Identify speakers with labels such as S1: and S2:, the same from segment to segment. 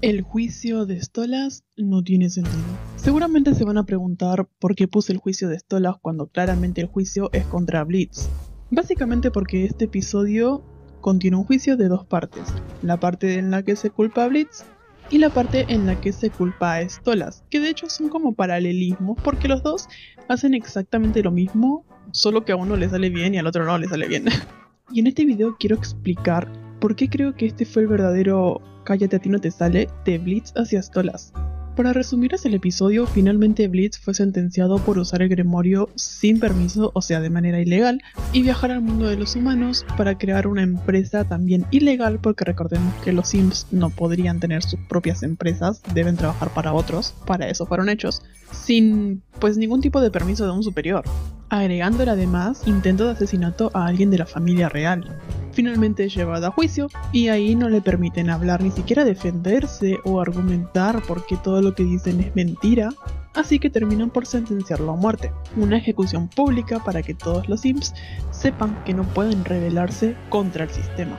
S1: El juicio de Stolas no tiene sentido. Seguramente se van a preguntar por qué puse el juicio de Stolas cuando claramente el juicio es contra Blitz. Básicamente porque este episodio contiene un juicio de dos partes. La parte en la que se culpa a Blitz y la parte en la que se culpa a Stolas, que de hecho son como paralelismos porque los dos hacen exactamente lo mismo, solo que a uno le sale bien y al otro no le sale bien. Y en este video quiero explicar por qué creo que este fue el verdadero cállate a ti no te sale de Blitz hacia Stolas. Para resumirles el episodio, finalmente Blitz fue sentenciado por usar el Grimorio sin permiso, o sea de manera ilegal, y viajar al mundo de los humanos para crear una empresa también ilegal, porque recordemos que los Sims no podrían tener sus propias empresas, deben trabajar para otros, para eso fueron hechos, sin pues ningún tipo de permiso de un superior, agregándole además intento de asesinato a alguien de la familia real. Finalmente es llevado a juicio y ahí no le permiten hablar, ni siquiera defenderse o argumentar porque todo lo que dicen es mentira, así que terminan por sentenciarlo a muerte. Una ejecución pública para que todos los Sims sepan que no pueden rebelarse contra el sistema.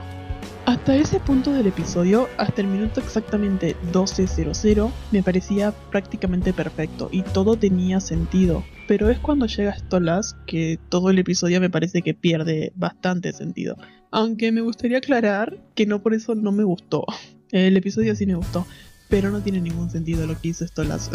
S1: Hasta ese punto del episodio, hasta el minuto exactamente 12:00, me parecía prácticamente perfecto y todo tenía sentido. Pero es cuando llega Stolas que todo el episodio me parece que pierde bastante sentido. Aunque me gustaría aclarar que no por eso no me gustó. El episodio sí me gustó, pero no tiene ningún sentido lo que hizo Stolas.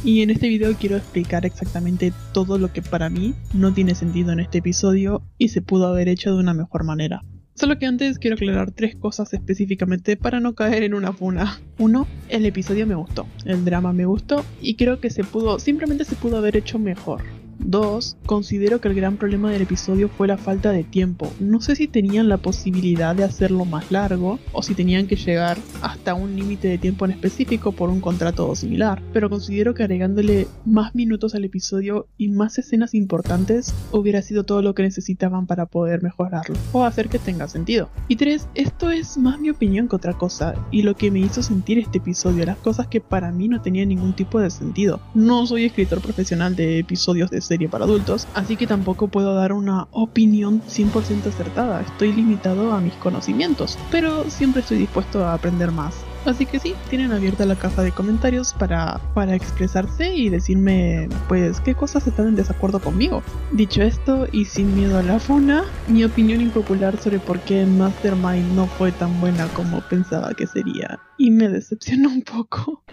S1: Y en este video quiero explicar exactamente todo lo que para mí no tiene sentido en este episodio y se pudo haber hecho de una mejor manera. Solo que antes quiero aclarar 3 cosas específicamente para no caer en una funa. 1. El episodio me gustó, el drama me gustó y creo que simplemente se pudo haber hecho mejor. 2. Considero que el gran problema del episodio fue la falta de tiempo. No sé si tenían la posibilidad de hacerlo más largo o si tenían que llegar hasta un límite de tiempo en específico por un contrato similar, pero considero que agregándole más minutos al episodio y más escenas importantes hubiera sido todo lo que necesitaban para poder mejorarlo o hacer que tenga sentido. Y 3. Esto es más mi opinión que otra cosa y lo que me hizo sentir este episodio, las cosas que para mí no tenían ningún tipo de sentido. No soy escritor profesional de episodios de serie para adultos, así que tampoco puedo dar una opinión 100% acertada, estoy limitado a mis conocimientos, pero siempre estoy dispuesto a aprender más. Así que sí, tienen abierta la caja de comentarios para expresarse y decirme pues qué cosas están en desacuerdo conmigo. Dicho esto y sin miedo a la funa, mi opinión impopular sobre por qué Mastermind no fue tan buena como pensaba que sería y me decepcionó un poco.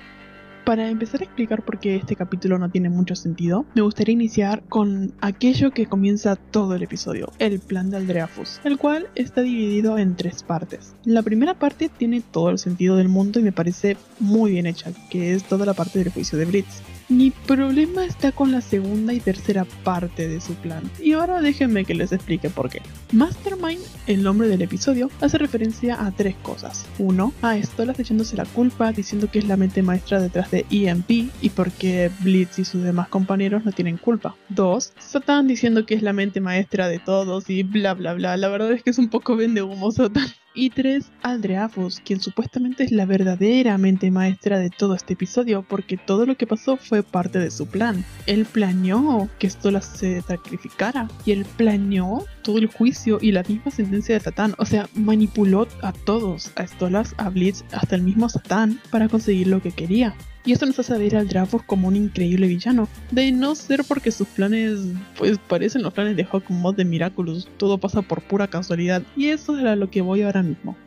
S1: Para empezar a explicar por qué este capítulo no tiene mucho sentido, me gustaría iniciar con aquello que comienza todo el episodio, el plan de Aldreafus, el cual está dividido en 3 partes. La primera parte tiene todo el sentido del mundo y me parece muy bien hecha, que es toda la parte del juicio de Blitz. Mi problema está con la segunda y tercera parte de su plan, y ahora déjenme que les explique por qué. Mastermind, el nombre del episodio, hace referencia a 3 cosas. 1. A Stolas echándose la culpa, diciendo que es la mente maestra detrás de EMP y porque Blitz y sus demás compañeros no tienen culpa. 2. Satan diciendo que es la mente maestra de todos y bla bla bla, la verdad es que es un poco vende humo Satan. Y 3. Aldreafus, quien supuestamente es la verdadera mente maestra de todo este episodio porque todo lo que pasó fue parte de su plan. Él planeó que Stolas se sacrificara y él planeó todo el juicio y la misma sentencia de Satán, o sea, manipuló a todos, a Stolas, a Blitz, hasta el mismo Satán para conseguir lo que quería. Y esto nos hace ver a Aldreafus como un increíble villano, de no ser porque sus planes pues parecen los planes de Hawkmoth de Miraculous, todo pasa por pura casualidad, y eso era lo que voy ahora mismo.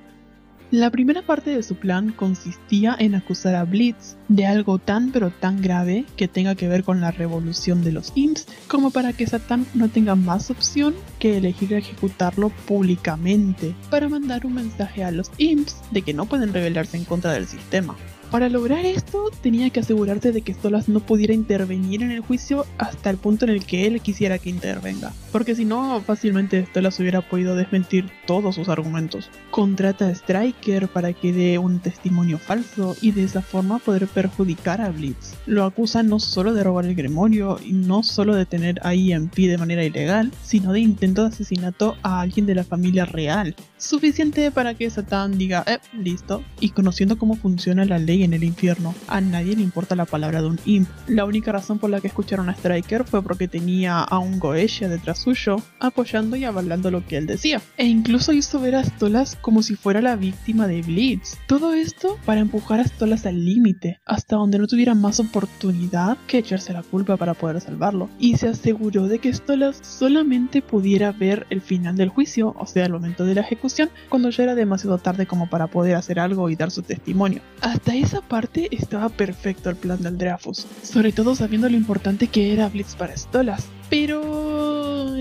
S1: La primera parte de su plan consistía en acusar a Blitz de algo tan pero tan grave que tenga que ver con la revolución de los Imps, como para que Satán no tenga más opción que elegir ejecutarlo públicamente, para mandar un mensaje a los Imps de que no pueden rebelarse en contra del sistema. Para lograr esto, tenía que asegurarse de que Stolas no pudiera intervenir en el juicio hasta el punto en el que él quisiera que intervenga, porque si no, fácilmente Stolas hubiera podido desmentir todos sus argumentos. Contrata a Striker para que dé un testimonio falso y de esa forma poder perjudicar a Blitz. Lo acusa no solo de robar el Grimorio y no solo de tener a EMP de manera ilegal, sino de intento de asesinato a alguien de la familia real. Suficiente para que Satán diga, listo, y conociendo cómo funciona la ley hay en el infierno. A nadie le importa la palabra de un imp. La única razón por la que escucharon a Striker fue porque tenía a un Goetia detrás suyo, apoyando y avalando lo que él decía. E incluso hizo ver a Stolas como si fuera la víctima de Blitz. Todo esto para empujar a Stolas al límite, hasta donde no tuviera más oportunidad que echarse la culpa para poder salvarlo. Y se aseguró de que Stolas solamente pudiera ver el final del juicio, o sea, el momento de la ejecución, cuando ya era demasiado tarde como para poder hacer algo y dar su testimonio. Hasta esa parte estaba perfecto el plan de Aldrafus, sobre todo sabiendo lo importante que era Blitz para Stolas. Pero...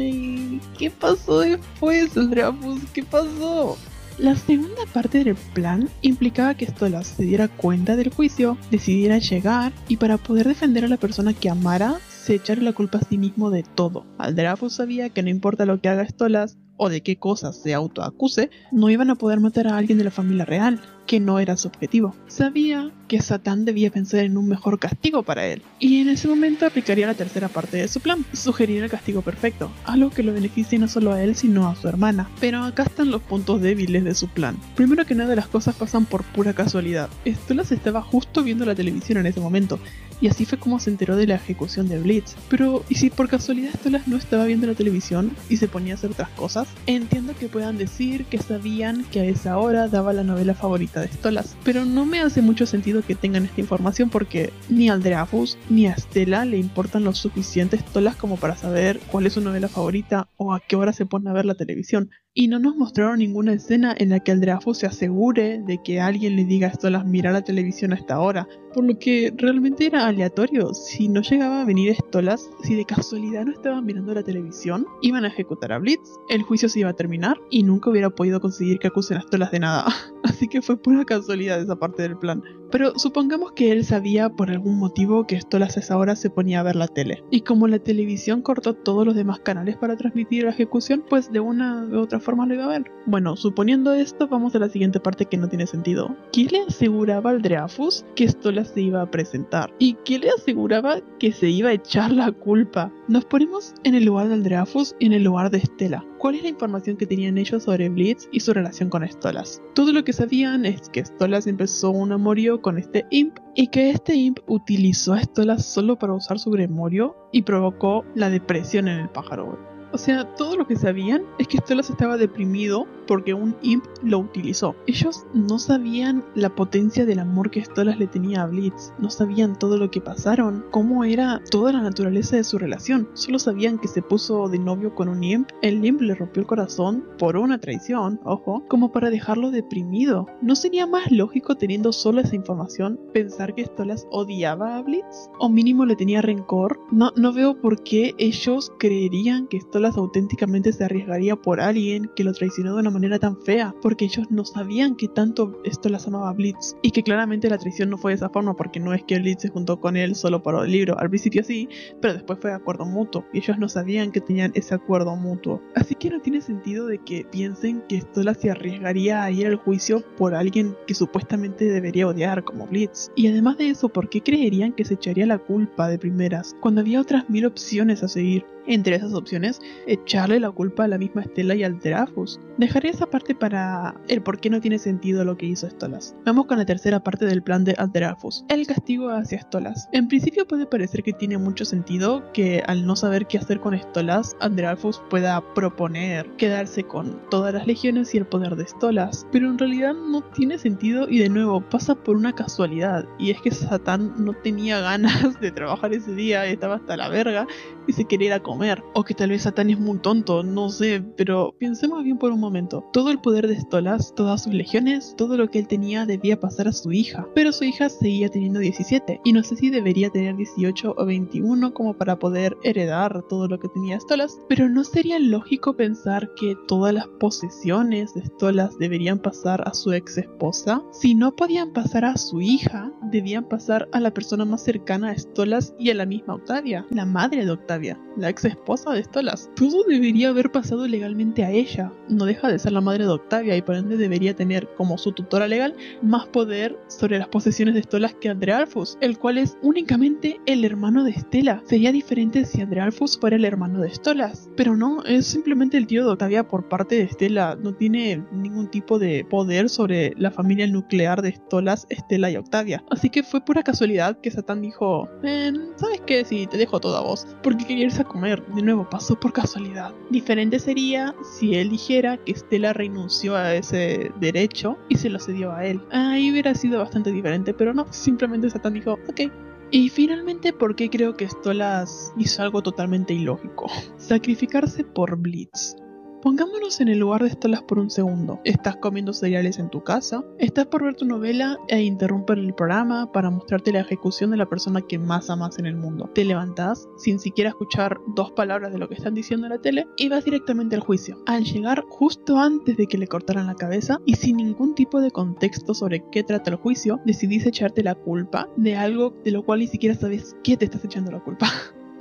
S1: ¿qué pasó después, Aldrafus? ¿Qué pasó? La segunda parte del plan implicaba que Stolas se diera cuenta del juicio, decidiera llegar y para poder defender a la persona que amara, se echara la culpa a sí mismo de todo. Aldrafus sabía que no importa lo que haga Stolas o de qué cosas se autoacuse, no iban a poder matar a alguien de la familia real, que no era su objetivo. Sabía que Satán debía pensar en un mejor castigo para él, y en ese momento aplicaría la tercera parte de su plan, sugerir el castigo perfecto, algo que lo beneficie no solo a él sino a su hermana. Pero acá están los puntos débiles de su plan. Primero que nada, las cosas pasan por pura casualidad. Stolas estaba justo viendo la televisión en ese momento, y así fue como se enteró de la ejecución de Blitz. Pero, ¿y si por casualidad Stolas no estaba viendo la televisión y se ponía a hacer otras cosas? Entiendo que puedan decir que sabían que a esa hora daba la novela favorita de Stolas, pero no me hace mucho sentido que tengan esta información porque ni a Aldrafus ni a Stella le importan lo suficiente Stolas como para saber cuál es su novela favorita o a qué hora se pone a ver la televisión. Y no nos mostraron ninguna escena en la que Aldrafus se asegure de que alguien le diga a Stolas mira la televisión a esta hora, por lo que realmente era aleatorio. Si no llegaba a venir Stolas, si de casualidad no estaban mirando la televisión, iban a ejecutar a Blitz, el juicio se iba a terminar y nunca hubiera podido conseguir que acusen a Stolas de nada. Así que fue pura casualidad esa parte del plan. Pero supongamos que él sabía por algún motivo que Stolas a esa hora se ponía a ver la tele. Y como la televisión cortó todos los demás canales para transmitir la ejecución, pues de una u otra forma lo iba a ver. Bueno, suponiendo esto, vamos a la siguiente parte que no tiene sentido. ¿Qué le aseguraba a Aldrafus que Stolas se iba a presentar? ¿Y qué le aseguraba que se iba a echar la culpa? Nos ponemos en el lugar de Aldrafus y en el lugar de Stella. ¿Cuál es la información que tenían ellos sobre Blitz y su relación con Stolas? Todo lo que sabían es que Stolas empezó un amorío con este imp y que este imp utilizó a Stolas solo para usar su gremorio y provocó la depresión en el pájaro. O sea, todo lo que sabían es que Stolas estaba deprimido porque un imp lo utilizó. Ellos no sabían la potencia del amor que Stolas le tenía a Blitz. No sabían todo lo que pasaron, cómo era toda la naturaleza de su relación. Solo sabían que se puso de novio con un imp. El imp le rompió el corazón por una traición, ojo, como para dejarlo deprimido. ¿No sería más lógico, teniendo solo esa información, pensar que Stolas odiaba a Blitz? ¿O mínimo le tenía rencor? No veo por qué ellos creerían que Stolas auténticamente se arriesgaría por alguien que lo traicionó de una manera tan fea, porque ellos no sabían que tanto Stolas amaba a Blitz, y que claramente la traición no fue de esa forma, porque no es que Blitz se juntó con él solo por el libro. Al principio sí, pero después fue de acuerdo mutuo, y ellos no sabían que tenían ese acuerdo mutuo. Así que no tiene sentido de que piensen que Stolas se arriesgaría a ir al juicio por alguien que supuestamente debería odiar como Blitz. Y además de eso, ¿por qué creerían que se echaría la culpa de primeras, cuando había otras 1000 opciones a seguir? Entre esas opciones, echarle la culpa a la misma Stella y al Aldrafus. Dejaré esa parte para el por qué no tiene sentido lo que hizo Stolas. Vamos con la tercera parte del plan de Aldrafus, el castigo hacia Stolas. En principio puede parecer que tiene mucho sentido que al no saber qué hacer con Stolas, Aldrafus pueda proponer quedarse con todas las legiones y el poder de Stolas, pero en realidad no tiene sentido y de nuevo pasa por una casualidad, y es que Satán no tenía ganas de trabajar ese día, estaba hasta la verga y se quería ir a comer, o que tal vez Satán es muy tonto, no sé, pero pensemos bien por un momento. Todo el poder de Stolas, todas sus legiones, todo lo que él tenía debía pasar a su hija, pero su hija seguía teniendo 17 y no sé si debería tener 18 o 21 como para poder heredar todo lo que tenía Stolas, pero ¿no sería lógico pensar que todas las posesiones de Stolas deberían pasar a su ex esposa? Si no podían pasar a su hija, debían pasar a la persona más cercana a Stolas y a la misma Octavia, la madre de Octavia, la ex ex esposa de Stolas. Todo debería haber pasado legalmente a ella. No deja de ser la madre de Octavia y por ende debería tener como su tutora legal más poder sobre las posesiones de Stolas que Andrearchus, el cual es únicamente el hermano de Stella. Sería diferente si Andrearchus fuera el hermano de Stolas, pero no, es simplemente el tío de Octavia por parte de Stella. No tiene ningún tipo de poder sobre la familia nuclear de Stolas, Stella y Octavia. Así que fue pura casualidad que Satán dijo, ¿sabes qué? Sí, te dejo todo a vos, porque quería irse a comer. De nuevo, pasó por casualidad. Diferente sería si él dijera que Stella renunció a ese derecho y se lo cedió a él. Ahí hubiera sido bastante diferente, pero no, simplemente Satán dijo, ok. Y finalmente, ¿por qué creo que Stolas hizo algo totalmente ilógico? Sacrificarse por Blitz. Pongámonos en el lugar de Stolas por un segundo. Estás comiendo cereales en tu casa, estás por ver tu novela e interrumpen el programa para mostrarte la ejecución de la persona que más amas en el mundo. Te levantás sin siquiera escuchar 2 palabras de lo que están diciendo en la tele y vas directamente al juicio. Al llegar justo antes de que le cortaran la cabeza y sin ningún tipo de contexto sobre qué trata el juicio, decidís echarte la culpa de algo de lo cual ni siquiera sabes qué te estás echando la culpa.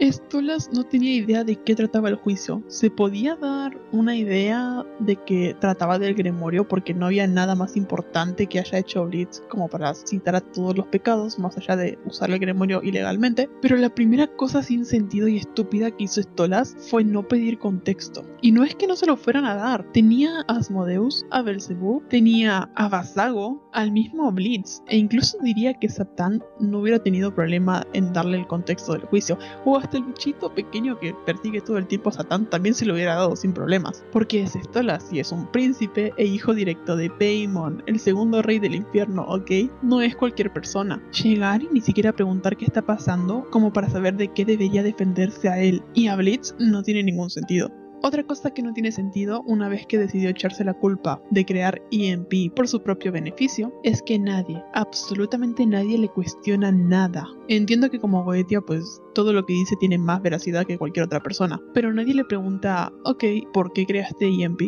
S1: Stolas no tenía idea de qué trataba el juicio. Se podía dar una idea de que trataba del Grimorio porque no había nada más importante que haya hecho Blitz como para citar a todos los pecados más allá de usar el Grimorio ilegalmente, pero la primera cosa sin sentido y estúpida que hizo Stolas fue no pedir contexto. Y no es que no se lo fueran a dar. Tenía a Asmodeus, a Belzebú, tenía a Vasago, al mismo Blitz, e incluso diría que Satán no hubiera tenido problema en darle el contexto del juicio, o hasta el bichito pequeño que persigue todo el tiempo a Satán también se lo hubiera dado sin problemas, porque es Stolas y es un príncipe e hijo directo de Paimon, el segundo rey del infierno, ¿ok? No es cualquier persona. Llegar y ni siquiera preguntar qué está pasando como para saber de qué debería defenderse a él y a Blitz no tiene ningún sentido. Otra cosa que no tiene sentido una vez que decidió echarse la culpa de crear EMP por su propio beneficio es que nadie, absolutamente nadie le cuestiona nada. Entiendo que como Goetia pues todo lo que dice tiene más veracidad que cualquier otra persona, pero nadie le pregunta, ok, ¿por qué creaste EMP?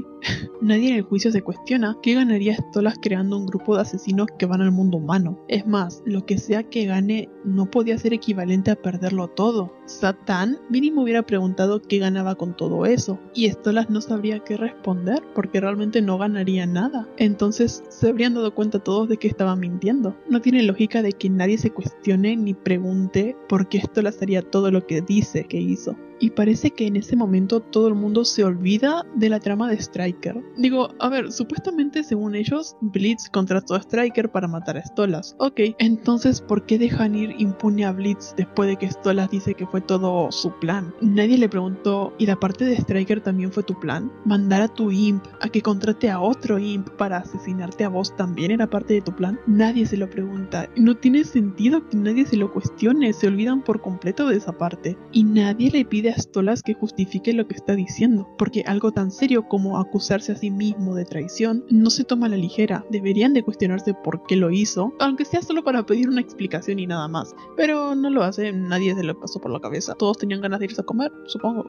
S1: Nadie en el juicio se cuestiona qué ganaría Stolas creando un grupo de asesinos que van al mundo humano. Es más, lo que sea que gane no podía ser equivalente a perderlo todo. Satán mínimo hubiera preguntado qué ganaba con todo eso, y Stolas no sabría qué responder porque realmente no ganaría nada. Entonces se habrían dado cuenta todos de que estaba mintiendo. No tiene lógica de que nadie se cuestione ni pregunte por qué Stolas haría todo lo que dice que hizo. Y parece que en ese momento todo el mundo se olvida de la trama de Striker. Digo, a ver, supuestamente según ellos, Blitz contrató a Striker para matar a Stolas. Ok, entonces ¿por qué dejan ir impune a Blitz después de que Stolas dice que fue todo su plan? Nadie le preguntó, ¿y la parte de Striker también fue tu plan? ¿Mandar a tu imp a que contrate a otro imp para asesinarte a vos también era parte de tu plan? Nadie se lo pregunta. No tiene sentido que nadie se lo cuestione, se olvidan por completo de esa parte. Y nadie le pide a Stolas que justifique lo que está diciendo, porque algo tan serio como acusarse a sí mismo de traición no se toma a la ligera. Deberían de cuestionarse por qué lo hizo, aunque sea solo para pedir una explicación y nada más, pero no lo hace, nadie se lo pasó por la cabeza. Todos tenían ganas de irse a comer, supongo.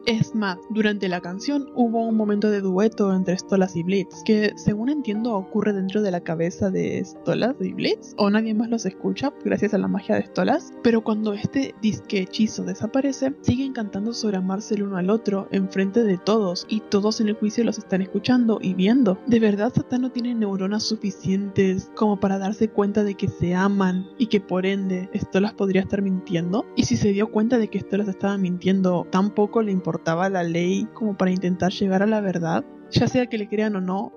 S1: Es más, durante la canción hubo un momento de dueto entre Stolas y Blitz, que según entiendo ocurre dentro de la cabeza de Stolas y Blitz, o nadie más los escucha gracias a la magia de Stolas, pero cuando este disque hechizo desaparece, siguen cantando sobre amarse el uno al otro enfrente de todos, y todos en el juicio los están escuchando y viendo. ¿De verdad Satán no tiene neuronas suficientes como para darse cuenta de que se aman y que por ende Stolas podría estar mintiendo? Y si se dio cuenta de que Stolas estaba mintiendo, tampoco le importaba la ley como para intentar llegar a la verdad. Ya sea que le crean o no,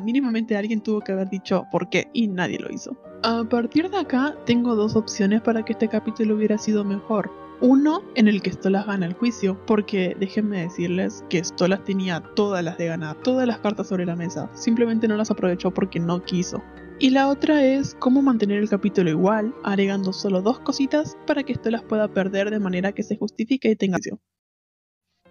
S1: mínimamente alguien tuvo que haber dicho por qué, y nadie lo hizo. A partir de acá tengo 2 opciones para que este capítulo hubiera sido mejor. Uno, en el que Stolas gana el juicio, porque déjenme decirles que Stolas tenía todas las de ganar, todas las cartas sobre la mesa, simplemente no las aprovechó porque no quiso. Y la otra es cómo mantener el capítulo igual, agregando solo 2 cositas para que Stolas pueda perder de manera que se justifique y tenga juicio.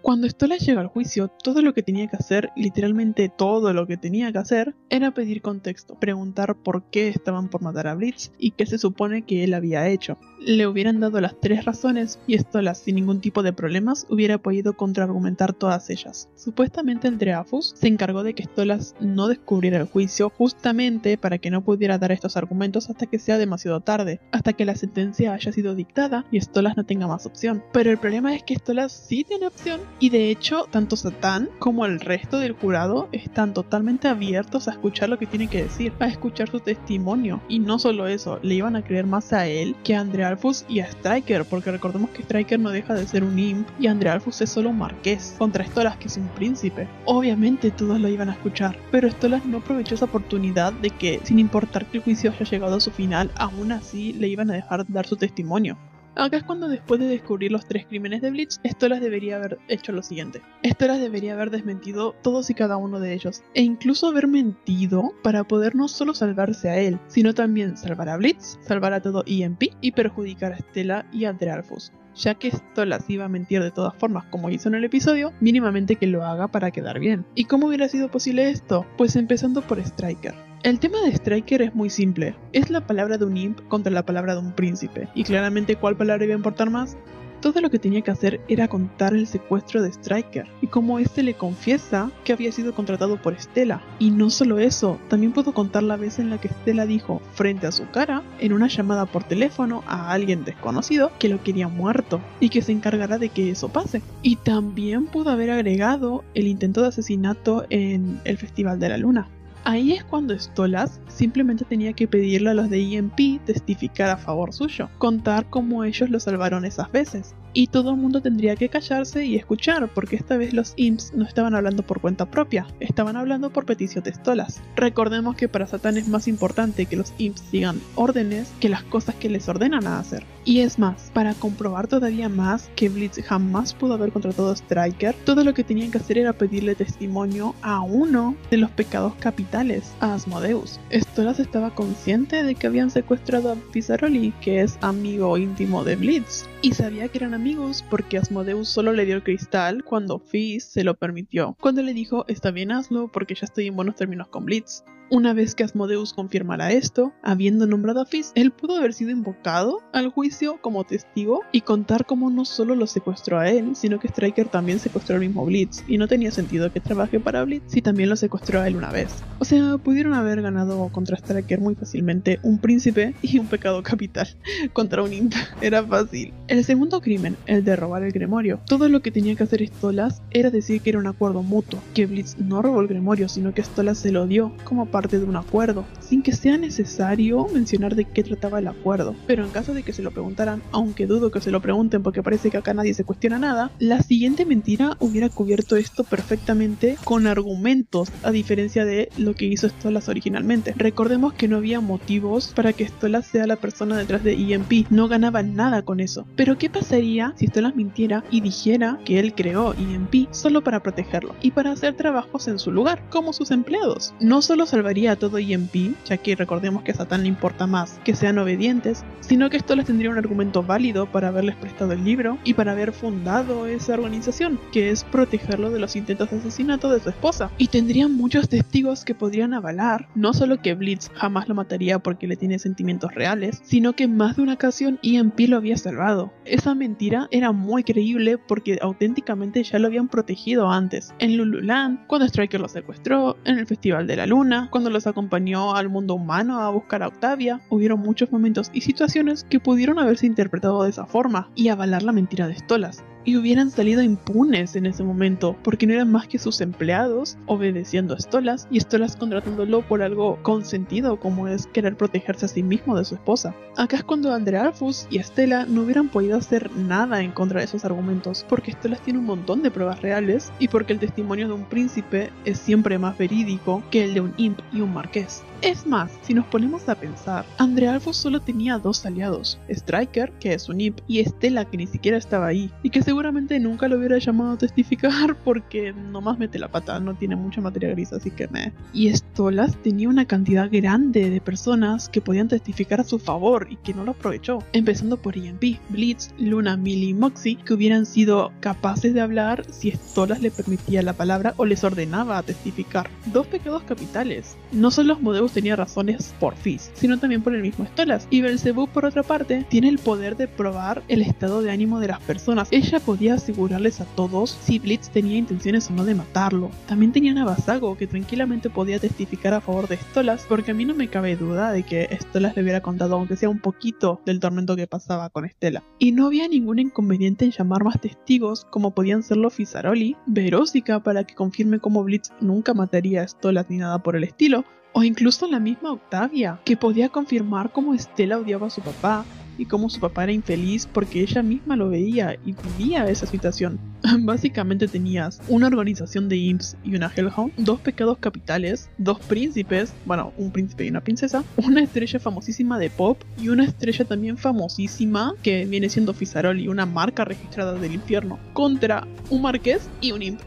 S1: Cuando Stolas llega al juicio, todo lo que tenía que hacer, literalmente todo lo que tenía que hacer, era pedir contexto, preguntar por qué estaban por matar a Blitz y qué se supone que él había hecho. Le hubieran dado las 3 razones y Stolas, sin ningún tipo de problemas, hubiera podido contraargumentar todas ellas. Supuestamente el Dreyfus se encargó de que Stolas no descubriera el juicio justamente para que no pudiera dar estos argumentos hasta que sea demasiado tarde, hasta que la sentencia haya sido dictada y Stolas no tenga más opción. Pero el problema es que Stolas sí tiene opción. Y de hecho, tanto Satán como el resto del jurado están totalmente abiertos a escuchar lo que tiene que decir, a escuchar su testimonio. Y no solo eso, le iban a creer más a él que a Andrealfus y a Striker, porque recordemos que Striker no deja de ser un imp y Andrealfus es solo un marqués, contra Stolas que es un príncipe. Obviamente todos lo iban a escuchar, pero Stolas no aprovechó esa oportunidad de que, sin importar que el juicio haya llegado a su final, aún así le iban a dejar dar su testimonio. Acá es cuando, después de descubrir los 3 crímenes de Blitz, Stolas debería haber hecho lo siguiente. Stolas debería haber desmentido todos y cada uno de ellos, e incluso haber mentido para poder no solo salvarse a él, sino también salvar a Blitz, salvar a todo EMP y perjudicar a Stella y a Dreyfus. Ya que Stolas iba a mentir de todas formas como hizo en el episodio, mínimamente que lo haga para quedar bien. ¿Y cómo hubiera sido posible esto? Pues empezando por Striker. El tema de Striker es muy simple, es la palabra de un imp contra la palabra de un príncipe, y claramente ¿cuál palabra iba a importar más? Todo lo que tenía que hacer era contar el secuestro de Striker, y como este le confiesa que había sido contratado por Stella. Y no solo eso, también puedo contar la vez en la que Stella dijo frente a su cara, en una llamada por teléfono a alguien desconocido, que lo quería muerto, y que se encargará de que eso pase. Y también pudo haber agregado el intento de asesinato en el Festival de la Luna. Ahí es cuando Stolas simplemente tenía que pedirle a los de EMP testificar a favor suyo, contar cómo ellos lo salvaron esas veces. Y todo el mundo tendría que callarse y escuchar, porque esta vez los imps no estaban hablando por cuenta propia, estaban hablando por petición de Stolas. Recordemos que para Satán es más importante que los imps sigan órdenes que las cosas que les ordenan a hacer. Y es más, para comprobar todavía más que Blitz jamás pudo haber contratado a Striker, todo lo que tenían que hacer era pedirle testimonio a uno de los pecados capitales, a Asmodeus. Stolas estaba consciente de que habían secuestrado a Pizzaroli, que es amigo íntimo de Blitz, y sabía que eran amigos porque Asmodeus solo le dio el cristal cuando Fizz se lo permitió, cuando le dijo está bien hazlo porque ya estoy en buenos términos con Blitz. Una vez que Asmodeus confirmara esto, habiendo nombrado a Fizz, él pudo haber sido invocado al juicio como testigo y contar cómo no solo lo secuestró a él, sino que Striker también secuestró al mismo Blitz, y no tenía sentido que trabaje para Blitz si también lo secuestró a él una vez. O sea, pudieron haber ganado contra Striker muy fácilmente un príncipe y un pecado capital contra un imp. Era fácil. El segundo crimen, el de robar el Grimorio. Todo lo que tenía que hacer Stolas era decir que era un acuerdo mutuo, que Blitz no robó el Grimorio, sino que Stolas se lo dio como parte de un acuerdo, sin que sea necesario mencionar de qué trataba el acuerdo. Pero en caso de que se lo preguntaran, aunque dudo que se lo pregunten porque parece que acá nadie se cuestiona nada, la siguiente mentira hubiera cubierto esto perfectamente con argumentos, a diferencia de lo que hizo Stolas originalmente. Recordemos que no había motivos para que Stolas sea la persona detrás de EMP, no ganaba nada con eso. Pero ¿qué pasaría si Stolas mintiera y dijera que él creó EMP solo para protegerlo y para hacer trabajos en su lugar, como sus empleados? No solo salvaría a todo EMP, ya que recordemos que a Satán le importa más que sean obedientes, sino que Stolas tendría un argumento válido para haberles prestado el libro y para haber fundado esa organización, que es protegerlo de los intentos de asesinato de su esposa. Y tendrían muchos testigos que podrían avalar, no solo que Blitz jamás lo mataría porque le tiene sentimientos reales, sino que en más de una ocasión EMP lo había salvado. Esa mentira era muy creíble porque auténticamente ya lo habían protegido antes. En Lululand, cuando Striker lo secuestró, en el Festival de la Luna, cuando los acompañó al mundo humano a buscar a Octavia, hubieron muchos momentos y situaciones que pudieron haberse interpretado de esa forma y avalar la mentira de Stolas. Y hubieran salido impunes en ese momento, porque no eran más que sus empleados obedeciendo a Stolas y Stolas contratándolo por algo consentido como es querer protegerse a sí mismo de su esposa. Acá es cuando Andrealfus y Stella no hubieran podido hacer nada en contra de esos argumentos, porque Stolas tiene un montón de pruebas reales y porque el testimonio de un príncipe es siempre más verídico que el de un imp y un marqués. Es Es más, si nos ponemos a pensar, Andrealfus solo tenía 2 aliados, Striker, que es un imp, y Stella, que ni siquiera estaba ahí, y que seguramente nunca lo hubiera llamado a testificar porque nomás mete la pata, no tiene mucha materia gris, así que meh. Y Stolas tenía una cantidad grande de personas que podían testificar a su favor y que no lo aprovechó, empezando por EMP, Blitz, Luna, Millie y Moxie, que hubieran sido capaces de hablar si Stolas le permitía la palabra o les ordenaba a testificar. 2 pecados capitales. No solo Asmodeus tenía razones por Fizz, sino también por el mismo Stolas, y Belzebub, por otra parte, tiene el poder de probar el estado de ánimo de las personas. Ella podía asegurarles a todos si Blitz tenía intenciones o no de matarlo. También tenían a Basago, que tranquilamente podía testificar a favor de Stolas, porque a mí no me cabe duda de que Stolas le hubiera contado aunque sea un poquito del tormento que pasaba con Stella. Y no había ningún inconveniente en llamar más testigos, como podían serlo Fizaroli, Verósica para que confirme cómo Blitz nunca mataría a Stolas ni nada por el estilo, o incluso la misma Octavia, que podía confirmar cómo Stella odiaba a su papá y cómo su papá era infeliz porque ella misma lo veía y vivía esa situación. Básicamente tenías una organización de imps y una Hellhound, 2 pecados capitales, 2 príncipes, bueno, un príncipe y una princesa, una estrella famosísima de pop y una estrella también famosísima que viene siendo Fizaroli, una marca registrada del infierno, contra un marqués y un imp.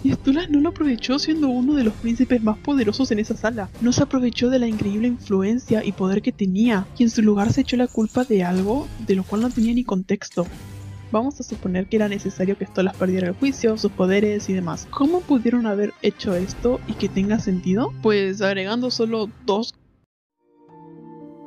S1: Y Stolas no lo aprovechó siendo uno de los príncipes más poderosos en esa sala. No se aprovechó de la increíble influencia y poder que tenía, y en su lugar se echó la culpa de algo de lo cual no tenía ni contexto. Vamos a suponer que era necesario que Stolas perdiera el juicio, sus poderes y demás. ¿Cómo pudieron haber hecho esto y que tenga sentido? Pues agregando solo 2.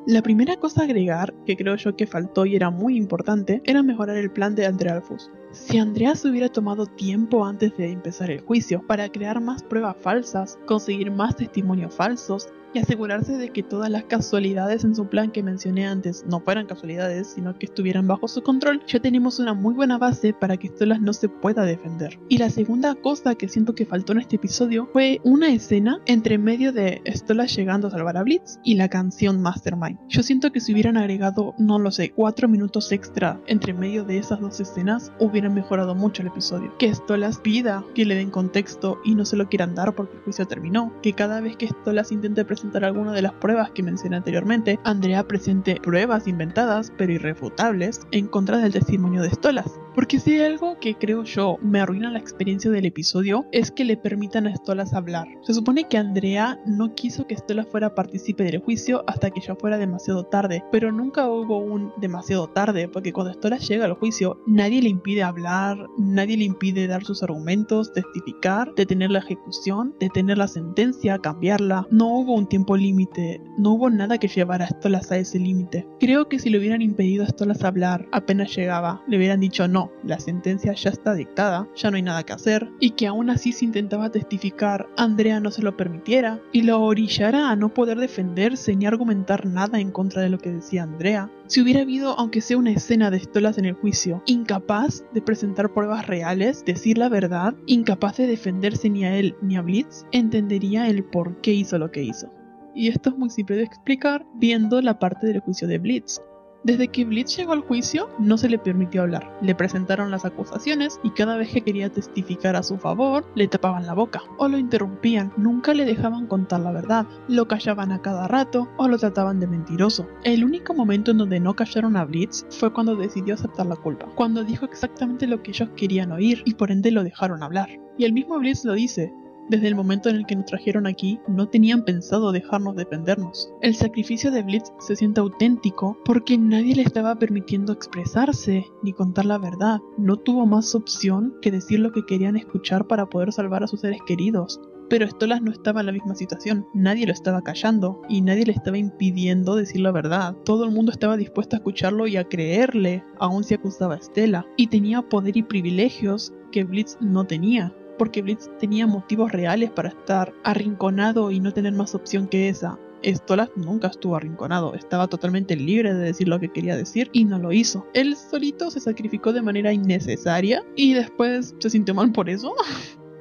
S1: La primera cosa a agregar, que creo yo que faltó y era muy importante, era mejorar el plan de Andrealfus. Si Andrea se hubiera tomado tiempo antes de empezar el juicio para crear más pruebas falsas, conseguir más testimonios falsos y asegurarse de que todas las casualidades en su plan que mencioné antes no fueran casualidades, sino que estuvieran bajo su control, ya tenemos una muy buena base para que Stolas no se pueda defender. Y la segunda cosa que siento que faltó en este episodio fue una escena entre medio de Stolas llegando a salvar a Blitz y la canción Mastermind. Yo siento que si hubieran agregado, no lo sé, 4 minutos extra entre medio de esas 2 escenas, hubieran mejorado mucho el episodio. Que Stolas pida que le den contexto y no se lo quieran dar porque el juicio terminó. Que cada vez que Stolas intente presentar alguna de las pruebas que mencioné anteriormente, Andrea presente pruebas inventadas pero irrefutables en contra del testimonio de Stolas. Porque si hay algo que creo yo me arruina la experiencia del episodio es que le permitan a Stolas hablar. Se supone que Andrea no quiso que Stolas fuera partícipe del juicio hasta que ya fuera demasiado tarde, pero nunca hubo un demasiado tarde, porque cuando Stolas llega al juicio nadie le impide hablar, nadie le impide dar sus argumentos, testificar, detener la ejecución, detener la sentencia, cambiarla. No hubo un tiempo límite, no hubo nada que llevara a Stolas a ese límite. Creo que si le hubieran impedido a Stolas hablar apenas llegaba, le hubieran dicho no, la sentencia ya está dictada, ya no hay nada que hacer, y que aún así si intentaba testificar, Andrea no se lo permitiera, y lo orillara a no poder defenderse ni argumentar nada en contra de lo que decía Andrea. Si hubiera habido, aunque sea una escena de Stolas en el juicio, incapaz de presentar pruebas reales, decir la verdad, incapaz de defenderse ni a él ni a Blitz, entendería el por qué hizo lo que hizo. Y esto es muy simple de explicar viendo la parte del juicio de Blitz. Desde que Blitz llegó al juicio, no se le permitió hablar. Le presentaron las acusaciones y cada vez que quería testificar a su favor, le tapaban la boca o lo interrumpían. Nunca le dejaban contar la verdad. Lo callaban a cada rato o lo trataban de mentiroso. El único momento en donde no callaron a Blitz fue cuando decidió aceptar la culpa. Cuando dijo exactamente lo que ellos querían oír y por ende lo dejaron hablar. Y el mismo Blitz lo dice. Desde el momento en el que nos trajeron aquí, no tenían pensado dejarnos defendernos. El sacrificio de Blitz se siente auténtico porque nadie le estaba permitiendo expresarse ni contar la verdad. No tuvo más opción que decir lo que querían escuchar para poder salvar a sus seres queridos. Pero Stolas no estaba en la misma situación, nadie lo estaba callando y nadie le estaba impidiendo decir la verdad. Todo el mundo estaba dispuesto a escucharlo y a creerle, aun si acusaba a Stella. Y tenía poder y privilegios que Blitz no tenía. Porque Blitz tenía motivos reales para estar arrinconado y no tener más opción que esa. Stolas nunca estuvo arrinconado, estaba totalmente libre de decir lo que quería decir y no lo hizo. Él solito se sacrificó de manera innecesaria y después se sintió mal por eso.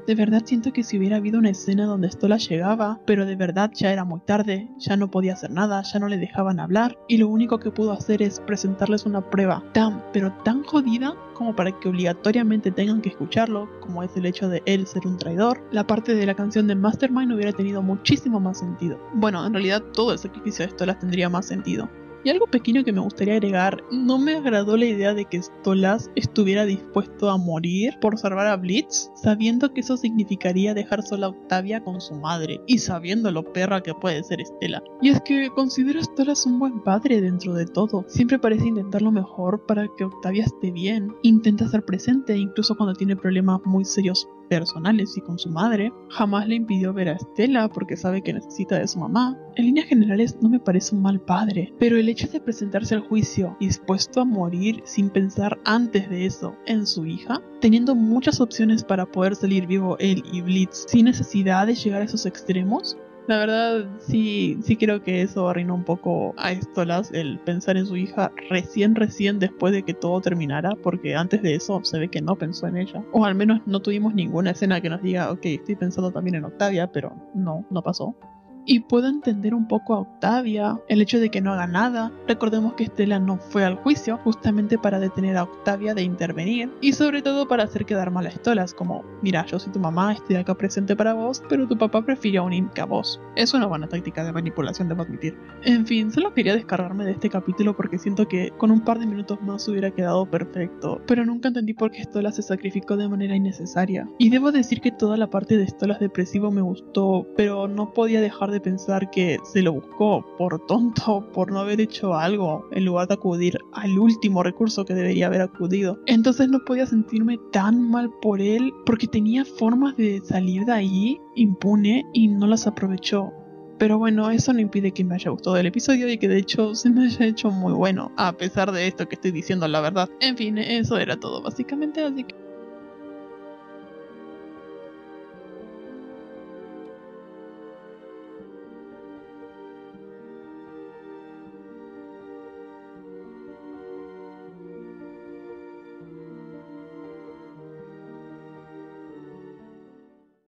S1: De verdad siento que si hubiera habido una escena donde Stolas llegaba, pero de verdad ya era muy tarde, ya no podía hacer nada, ya no le dejaban hablar, y lo único que pudo hacer es presentarles una prueba pero tan jodida como para que obligatoriamente tengan que escucharlo, como es el hecho de él ser un traidor, la parte de la canción de Mastermind hubiera tenido muchísimo más sentido. Bueno, en realidad todo el sacrificio de Stolas tendría más sentido. Y algo pequeño que me gustaría agregar, no me agradó la idea de que Stolas estuviera dispuesto a morir por salvar a Blitz, sabiendo que eso significaría dejar sola a Octavia con su madre, y sabiendo lo perra que puede ser Stella. Y es que considero a Stolas un buen padre dentro de todo, siempre parece intentar lo mejor para que Octavia esté bien, intenta ser presente incluso cuando tiene problemas muy serios personales y con su madre, jamás le impidió ver a Stella porque sabe que necesita de su mamá. En líneas generales no me parece un mal padre, pero el hecho de presentarse al juicio dispuesto a morir sin pensar antes de eso en su hija, teniendo muchas opciones para poder salir vivo él y Blitz sin necesidad de llegar a esos extremos, la verdad sí creo que eso arruinó un poco a Stolas, el pensar en su hija recién después de que todo terminara, porque antes de eso se ve que no pensó en ella, o al menos no tuvimos ninguna escena que nos diga ok, estoy pensando también en Octavia, pero no pasó. Y puedo entender un poco a Octavia, el hecho de que no haga nada. Recordemos que Stella no fue al juicio justamente para detener a Octavia de intervenir y sobre todo para hacer quedar mal a Stolas, como mira, yo soy tu mamá, estoy acá presente para vos, pero tu papá prefirió a un imp que a vos. Es una buena táctica de manipulación, debo admitir. En fin, solo quería descargarme de este capítulo porque siento que con un par de minutos más hubiera quedado perfecto, pero nunca entendí por qué Stolas se sacrificó de manera innecesaria. Y debo decir que toda la parte de Stolas depresivo me gustó, pero no podía dejar de pensar que se lo buscó por tonto, por no haber hecho algo en lugar de acudir al último recurso que debería haber acudido. Entonces no podía sentirme tan mal por él porque tenía formas de salir de ahí impune y no las aprovechó. Pero bueno, eso no impide que me haya gustado el episodio y que de hecho se me haya hecho muy bueno, a pesar de esto que estoy diciendo, la verdad. En fin, eso era todo básicamente, así que